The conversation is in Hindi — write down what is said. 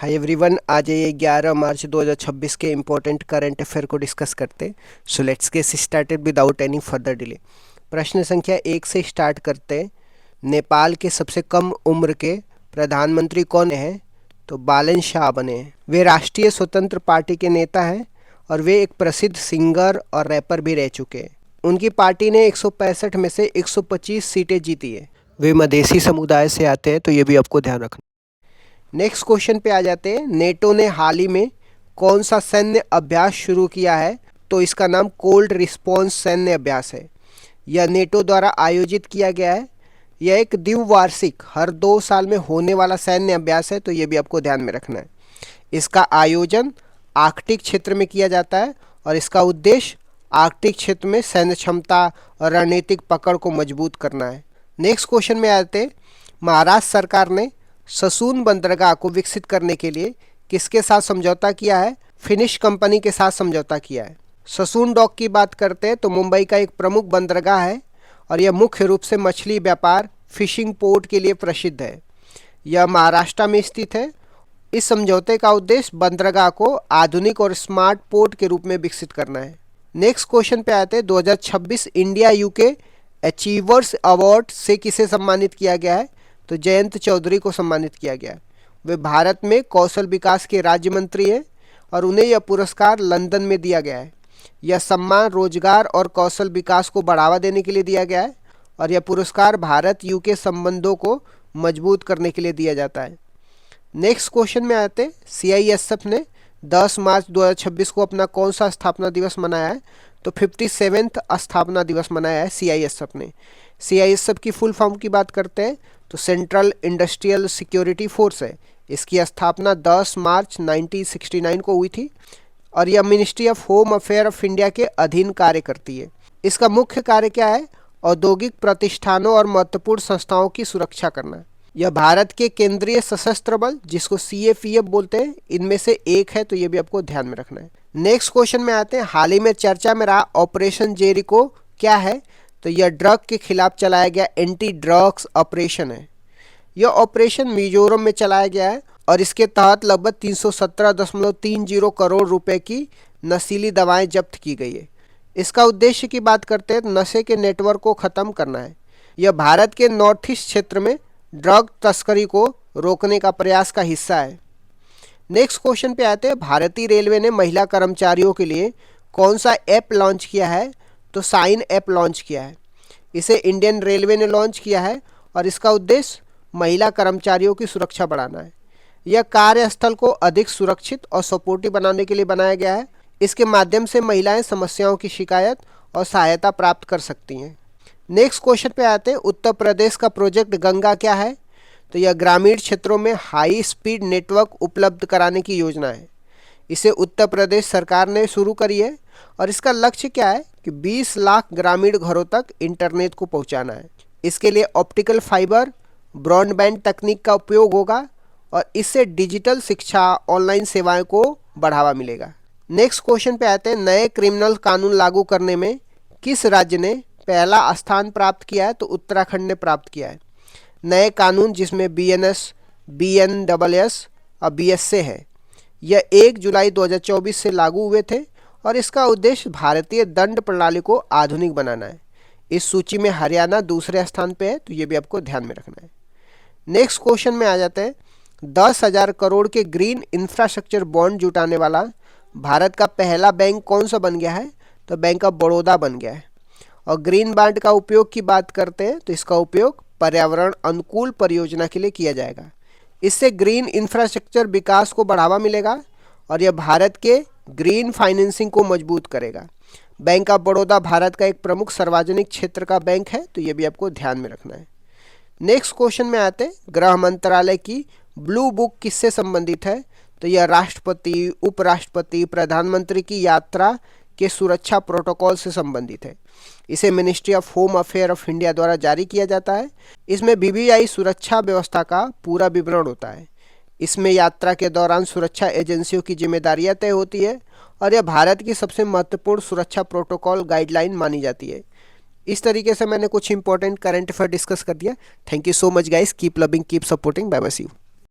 हाय एवरीवन, आज ये 11 मार्च 2026 के इम्पोर्टेंट करंट अफेयर को डिस्कस करते हैं। So let's get started without any further delay. प्रश्न संख्या 1 से स्टार्ट करते हैं। नेपाल के सबसे कम उम्र के प्रधानमंत्री कौन हैं? तो बालन शाह बने हैं। वे राष्ट्रीय स्वतंत्र पार्टी के नेता हैं और वे एक प्रसिद्ध सिंगर और रैपर भी रह चुके हैं। उनकी पार्टी ने 165 में से 125 सीटें जीती है। वे मधेसी समुदाय से आते हैं, तो ये भी आपको ध्यान रखना। नेक्स्ट क्वेश्चन पे आ जाते हैं। नेटो ने हाल ही में कौन सा सैन्य अभ्यास शुरू किया है? तो इसका नाम कोल्ड रिस्पॉन्स सैन्य अभ्यास है। यह नेटो द्वारा आयोजित किया गया है। यह एक द्विवार्षिक हर 2 साल में होने वाला सैन्य अभ्यास है, तो ये भी आपको ध्यान में रखना है। इसका आयोजन आर्कटिक क्षेत्र में किया जाता है और इसका उद्देश्य आर्कटिक क्षेत्र में सैन्य क्षमता और रणनीतिक पकड़ को मजबूत करना है। नेक्स्ट क्वेश्चन में आते हैं। महाराष्ट्र सरकार ने ससून बंदरगाह को विकसित करने के लिए किसके साथ समझौता किया है? फिनिश कंपनी के साथ समझौता किया है। ससून डॉक की बात करते हैं तो मुंबई का एक प्रमुख बंदरगाह है और यह मुख्य रूप से मछली व्यापार फिशिंग पोर्ट के लिए प्रसिद्ध है। यह महाराष्ट्र में स्थित है। इस समझौते का उद्देश्य बंदरगाह को आधुनिक और स्मार्ट पोर्ट के रूप में विकसित करना है। नेक्स्ट क्वेश्चन पे आते हैं। 2026 इंडिया यूके अचीवर्स अवार्ड से किसे सम्मानित किया गया है? तो जयंत चौधरी को सम्मानित किया गया। वे भारत में कौशल विकास के राज्य मंत्री हैं और उन्हें यह पुरस्कार लंदन में दिया गया है। यह सम्मान रोजगार और कौशल विकास को बढ़ावा देने के लिए दिया गया है और यह पुरस्कार भारत यूके संबंधों को मजबूत करने के लिए दिया जाता है। नेक्स्ट क्वेश्चन में आते हैं। CISF ने 10 मार्च 2026 को अपना कौन सा स्थापना दिवस मनाया है? तो 57वां स्थापना दिवस मनाया है CISF ने। CISF की फुल फॉर्म की बात करते हैं तो सेंट्रल इंडस्ट्रियल सिक्योरिटी फोर्स है। इसकी स्थापना 10 मार्च 1969 को हुई थी और यह ministry of home affair of India के अधीन कार्य करती है। इसका मुख्य कार्य क्या है? औद्योगिक प्रतिष्ठानों और महत्वपूर्ण संस्थाओं की सुरक्षा करना। यह भारत के केंद्रीय सशस्त्र बल, जिसको CAPF बोलते हैं, इनमें से एक है, तो ये भी आपको ध्यान में रखना है। नेक्स्ट क्वेश्चन में आते हैं। हाल ही में चर्चा में रहा ऑपरेशन जेरिको क्या है? तो यह ड्रग के खिलाफ चलाया गया एंटी ड्रग्स ऑपरेशन है। यह ऑपरेशन मिजोरम में चलाया गया है और इसके तहत लगभग 317.30 करोड़ रुपए की नशीली दवाएं जब्त की गई है। इसका उद्देश्य की बात करते हैं तो नशे के नेटवर्क को ख़त्म करना है। यह भारत के नॉर्थ ईस्ट क्षेत्र में ड्रग तस्करी को रोकने का प्रयास का हिस्सा है। नेक्स्ट क्वेश्चन पे आते हैं। भारतीय रेलवे ने महिला कर्मचारियों के लिए कौन सा ऐप लॉन्च किया है? तो साइन ऐप लॉन्च किया है। इसे इंडियन रेलवे ने लॉन्च किया है और इसका उद्देश्य महिला कर्मचारियों की सुरक्षा बढ़ाना है। यह कार्यस्थल को अधिक सुरक्षित और सपोर्टिव बनाने के लिए बनाया गया है। इसके माध्यम से महिलाएं समस्याओं की शिकायत और सहायता प्राप्त कर सकती हैं। नेक्स्ट क्वेश्चन पे आते हैं। उत्तर प्रदेश का प्रोजेक्ट गंगा क्या है? तो यह ग्रामीण क्षेत्रों में हाई स्पीड नेटवर्क उपलब्ध कराने की योजना है। इसे उत्तर प्रदेश सरकार ने शुरू करी है और इसका लक्ष्य क्या है कि 20 लाख ग्रामीण घरों तक इंटरनेट को पहुंचाना है। इसके लिए ऑप्टिकल फाइबर ब्रॉडबैंड तकनीक का उपयोग होगा और इससे डिजिटल शिक्षा ऑनलाइन सेवाएं को बढ़ावा मिलेगा। नेक्स्ट क्वेश्चन पे आते हैं। नए क्रिमिनल कानून लागू करने में किस राज्य ने पहला स्थान प्राप्त किया है? तो उत्तराखंड ने प्राप्त किया है। नए कानून जिसमें BNS, BNSS और BSA है, यह 1 जुलाई 2024 से लागू हुए थे और इसका उद्देश्य भारतीय दंड प्रणाली को आधुनिक बनाना है। इस सूची में हरियाणा दूसरे स्थान पे है, तो ये भी आपको ध्यान में रखना है। नेक्स्ट क्वेश्चन में आ जाते हैं। 10,000 करोड़ के ग्रीन इंफ्रास्ट्रक्चर बॉन्ड जुटाने वाला भारत का पहला बैंक कौन सा बन गया है? तो बैंक ऑफ बड़ौदा बन गया है। और ग्रीन बॉन्ड का उपयोग की बात करते हैं तो इसका उपयोग पर्यावरण अनुकूल परियोजना के लिए किया जाएगा। इससे ग्रीन इंफ्रास्ट्रक्चर विकास को बढ़ावा मिलेगा और यह भारत के ग्रीन फाइनेंसिंग को मजबूत करेगा। बैंक ऑफ बड़ौदा भारत का एक प्रमुख सार्वजनिक क्षेत्र का बैंक है, तो ये भी आपको ध्यान में रखना है। नेक्स्ट क्वेश्चन में आते हैं। गृह मंत्रालय की ब्लू बुक किससे संबंधित है? तो यह राष्ट्रपति, उपराष्ट्रपति, प्रधानमंत्री की यात्रा के सुरक्षा प्रोटोकॉल से संबंधित है। इसे ministry of home affair of India द्वारा जारी किया जाता है। इसमें BBI सुरक्षा व्यवस्था का पूरा विवरण होता है। इसमें यात्रा के दौरान सुरक्षा एजेंसियों की जिम्मेदारियां तय होती है और यह भारत की सबसे महत्वपूर्ण सुरक्षा प्रोटोकॉल गाइडलाइन मानी जाती है। इस तरीके से मैंने कुछ इंपॉर्टेंट करंट अफेयर डिस्कस कर दिया। Thank you so much guys. Keep loving, keep supporting. Bye bye, see you.